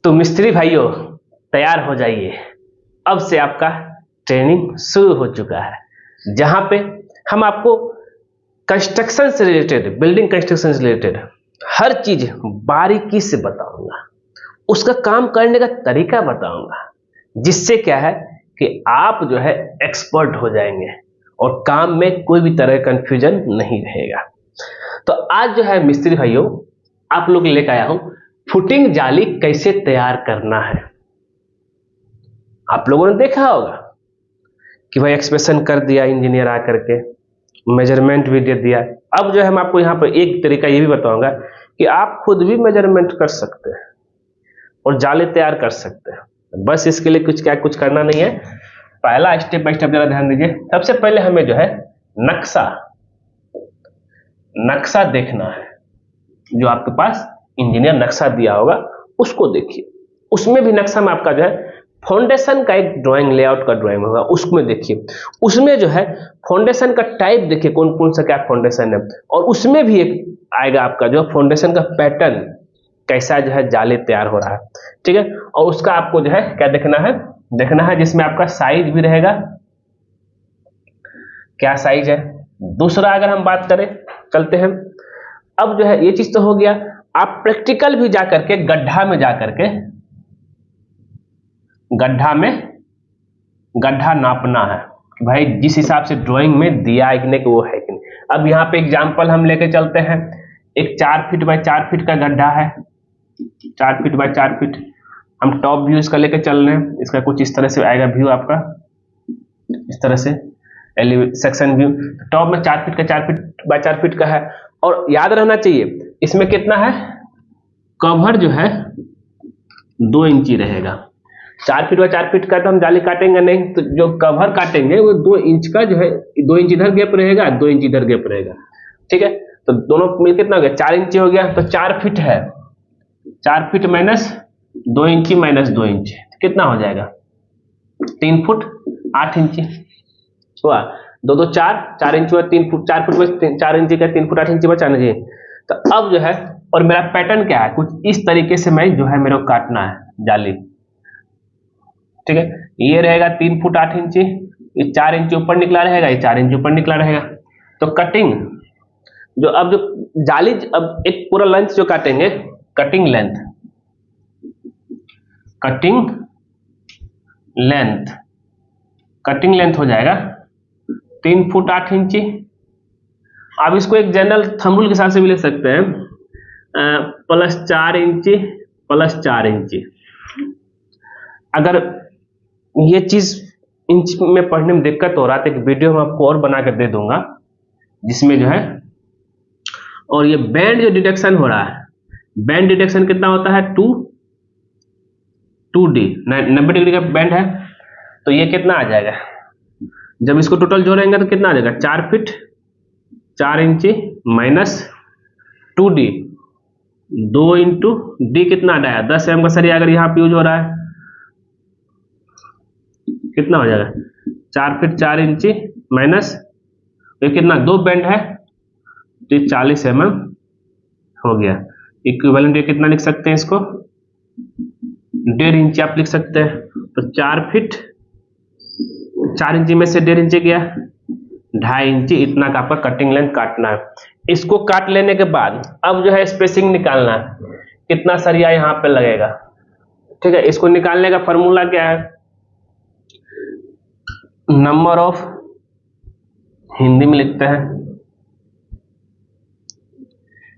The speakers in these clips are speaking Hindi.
तो मिस्त्री भाइयों तैयार हो जाइए, अब से आपका ट्रेनिंग शुरू हो चुका है, जहां पे हम आपको कंस्ट्रक्शन से रिलेटेड, बिल्डिंग कंस्ट्रक्शन से रिलेटेड हर चीज बारीकी से बताऊंगा, उसका काम करने का तरीका बताऊंगा, जिससे क्या है कि आप जो है एक्सपर्ट हो जाएंगे और काम में कोई भी तरह का कंफ्यूजन नहीं रहेगा। तो आज जो है मिस्त्री भाइयों आप लोग लेकर आया हूं फुटिंग जाली कैसे तैयार करना है। आप लोगों ने देखा होगा कि भाई एक्सप्रेशन कर दिया इंजीनियर आकर के, मेजरमेंट भी दे दिया। अब जो है मैं आपको यहाँ पर एक तरीका ये भी बताऊंगा कि आप खुद भी मेजरमेंट कर सकते हैं और जाली तैयार कर सकते हैं। बस इसके लिए कुछ करना नहीं है। पहला स्टेप बाय स्टेप जरा ध्यान दीजिए। सबसे पहले हमें जो है नक्शा देखना है। जो आपके पास इंजीनियर नक्शा दिया होगा उसको देखिए। उसमें भी नक्शा में आपका जो है फाउंडेशन का एक ड्राइंग, लेआउट का ड्राइंग होगा, उसमें देखिए। उसमें जो है फाउंडेशन का टाइप देखिए, कौन कौन सा क्या फाउंडेशन है, और उसमें भी एक आएगा आपका जो फाउंडेशन का पैटर्न, कैसा जो है जाली तैयार हो रहा है, ठीक है। और उसका आपको जो है क्या देखना है जिसमें आपका साइज भी रहेगा, क्या साइज है। दूसरा अगर हम बात करें, चलते हैं अब जो है ये चीज तो हो गया। आप प्रैक्टिकल भी जाकर के गड्ढा नापना है कि भाई जिस हिसाब से ड्राइंग में दिया है कि नहीं, वो है कि नहीं। अब यहाँ पे एग्जांपल हम लेके चलते हैं। एक 4 फीट बाय 4 फीट का गड्ढा है, 4 फीट बाय 4 फीट। हम टॉप व्यू इसका लेके चल रहे हैं। इसका कुछ इस तरह से आएगा व्यू आपका, इस तरह से सेक्शन व्यू। टॉप में 4 फीट का 4 फीट बाय 4 फीट का है। और याद रहना चाहिए इसमें कितना है, कवर जो है 2 इंची रहेगा। 4 फीट बाय 4 फीट का तो हम जाली काटेंगे नहीं, तो जो कवर काटेंगे वो 2 इंच का जो है, 2 इंच इधर गैप रहेगा, 2 इंच इधर गैप रहेगा, ठीक है। तो दोनों मिल कितना हो गया, 4 इंची हो गया। तो 4 फीट है, 4 फीट माइनस 2 इंची माइनस 2 इंच कितना हो जाएगा, 3 फुट 8 इंची हुआ। 2 2 4 इंच हुआ, 3 फुट 4 फुट में 4 इंची का 3 फुट 8 इंची बचा ना जी। तो अब जो है, और मेरा पैटर्न क्या है, कुछ इस तरीके से मैं जो है मेरे को काटना है जाली, ठीक है। ये रहेगा 3 फुट 8 इंची, ये 4 इंची ऊपर निकला रहेगा, ये 4 इंची ऊपर निकला रहेगा। तो कटिंग जो, अब जो जाली, अब एक पूरा लेंथ जो काटेंगे, कटिंग लेंथ हो जाएगा 3 फुट 8 इंची। अब इसको एक जनरल थंबनेल के हिसाब से भी लिख सकते हैं, प्लस 4 इंची प्लस 4 इंची। अगर ये चीज इंच में पढ़ने में दिक्कत हो रहा है तो एक वीडियो मैं आपको और बना कर दे दूंगा, जिसमें जो है, और ये बैंड जो डिडक्शन हो रहा है, बैंड डिडक्शन कितना होता है, 2D 90 डिग्री का बैंड है। तो ये कितना आ जाएगा, जब इसको टोटल जोड़ेंगे तो कितना आ जाएगा, 4 फीट 4 इंची माइनस 2D, 2 इंटू डी कितना आया, 10 mm का सरिया अगर यहाँ पे यूज हो रहा है, कितना हो जाएगा, 4 फीट 4 इंची माइनस ये कितना, 2 बैंड है तो 40 mm हो गया। इक्विवेलेंट ये कितना लिख सकते हैं, इसको 1.5 इंची आप लिख सकते हैं। तो 4 फीट 4 इंची में से 1.5 इंची गया, 2.5 इंची इतना का आपका कटिंग लेंथ काटना है। इसको काट लेने के बाद अब जो है स्पेसिंग निकालना है, कितना सरिया यहाँ पे लगेगा, ठीक है। इसको निकालने का फॉर्मूला क्या है, नंबर ऑफ, हिंदी में लिखते हैं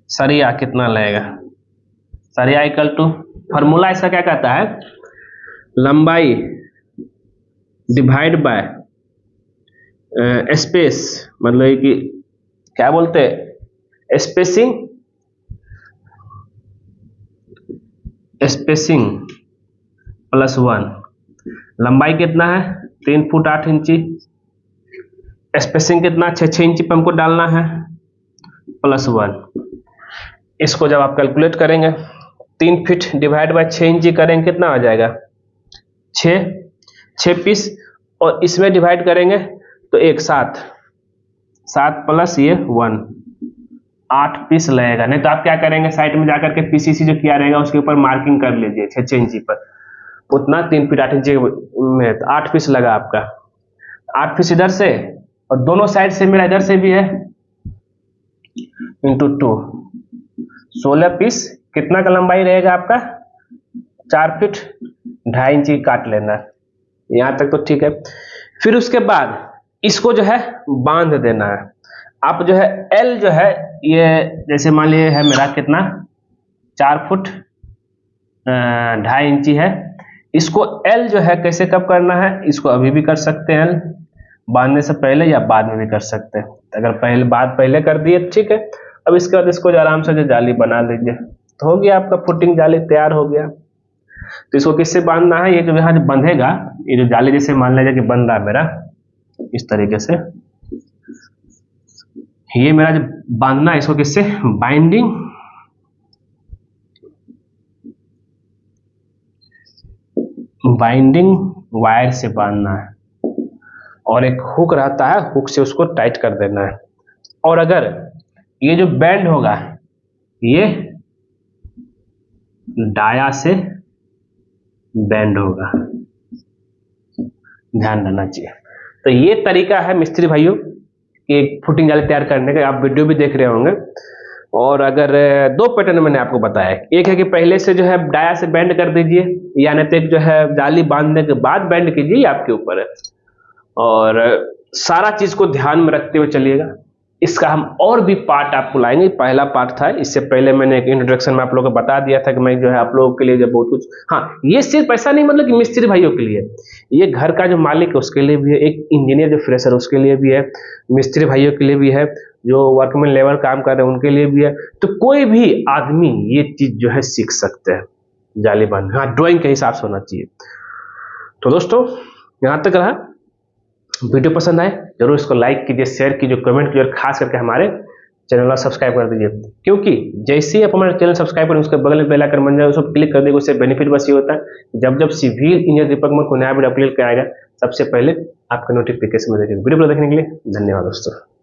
सरिया कितना लगेगा, सरिया इक्वल टू, फॉर्मूला इसका क्या कहता है, लंबाई डिवाइड बाय स्पेस, मतलब कि क्या बोलते हैं, स्पेसिंग प्लस 1। लंबाई कितना है, 3 फुट 8 इंची, स्पेसिंग कितना 6 इंची पे हमको डालना है, प्लस 1। इसको जब आप कैलकुलेट करेंगे, 3 फीट डिवाइड बाय 6 इंची करेंगे, कितना आ जाएगा, 6 पीस, और इसमें डिवाइड करेंगे तो 7 प्लस ये 1, 8 पीस लगेगा। नहीं तो आप क्या करेंगे, साइड में जाकर के पीसीसी जो किया रहेगा उसके ऊपर मार्किंग कर लीजिए 6 इंची पर, उतना 3 फीट 8 इंची में 8 पीस लगा आपका। 8 पीस इधर से और दोनों साइड से मेरा इधर से भी है इंटू 2, 16 पीस। कितना का लंबाई रहेगा आपका, 4 फीट 2.5 इंची काट लेना, यहां तक तो ठीक है। फिर उसके बाद इसको जो है बांध देना है। आप जो है एल जो है ये जैसे मान लीजिए है मेरा कितना 4 फुट 2.5 इंची है, इसको एल जो है कैसे कब करना है, इसको अभी भी कर सकते हैं एल बांधने से पहले या बाद में भी कर सकते हैं। अगर पहले कर दिए ठीक है। अब इसके बाद इसको जो आराम से जो जाली बना लीजिए, तो हो गया आपका फुटिंग जाली तैयार हो गया। तो इसको किससे बांधना है, ये जो यहाँ जो बंधेगा, ये जो जाली जैसे मान लीजिए कि बंध रहा है मेरा इस तरीके से, ये मेरा जो बांधना है इसको किससे, बाइंडिंग वायर से बांधना है। और एक हुक रहता है, हुक से उसको टाइट कर देना है। और अगर ये जो बैंड होगा ये डाया से बैंड होगा, ध्यान रहना चाहिए। तो ये तरीका है मिस्त्री भाइयों कि फुटिंग जाली तैयार करने का, आप वीडियो भी देख रहे होंगे। और अगर 2 पैटर्न मैंने आपको बताया, एक है कि पहले से जो है डाया से बैंड कर दीजिए, या नहीं तो एक जो है जाली बांधने के बाद बैंड कीजिए, आपके ऊपर है। और सारा चीज को ध्यान में रखते हुए चलिएगा। इसका हम और भी पार्ट आपको लाएंगे, पहला पार्ट था, इससे पहले मैंने एक इंट्रोडक्शन में आप लोगों को बता दिया था कि मैं जो है आप लोगों के लिए जो बहुत कुछ, हाँ ये सिर्फ ऐसा नहीं मतलब कि मिस्त्री भाइयों के लिए, ये घर का जो मालिक है उसके लिए भी है, एक इंजीनियर जो फ्रेशर उसके लिए भी है, मिस्त्री भाइयों के लिए भी है, जो वर्कमैन लेबर काम कर रहे हैं उनके लिए भी है। तो कोई भी आदमी ये चीज जो है सीख सकते हैं जाली बांधना, हाँ ड्राइंग के हिसाब से होना चाहिए। तो दोस्तों यहाँ तक रहा, वीडियो पसंद आए जरूर इसको लाइक कीजिए, शेयर कीजिए, कमेंट कीजिए, और खास करके हमारे चैनल को सब्सक्राइब कर दीजिए। क्योंकि जैसे ही आप हमारे चैनल सब्सक्राइब करें उसके बगल में बेल आइकन बन जाए, उसको क्लिक कर देंगे, उससे बेनिफिट बस ये होता है जब जब सिविल इंजीनियर दीपक में कोई नया वीडियो अपलोड कराएगा सबसे पहले आपका नोटिफिकेशन मिलेगा। वीडियो देखने के लिए धन्यवाद दोस्तों।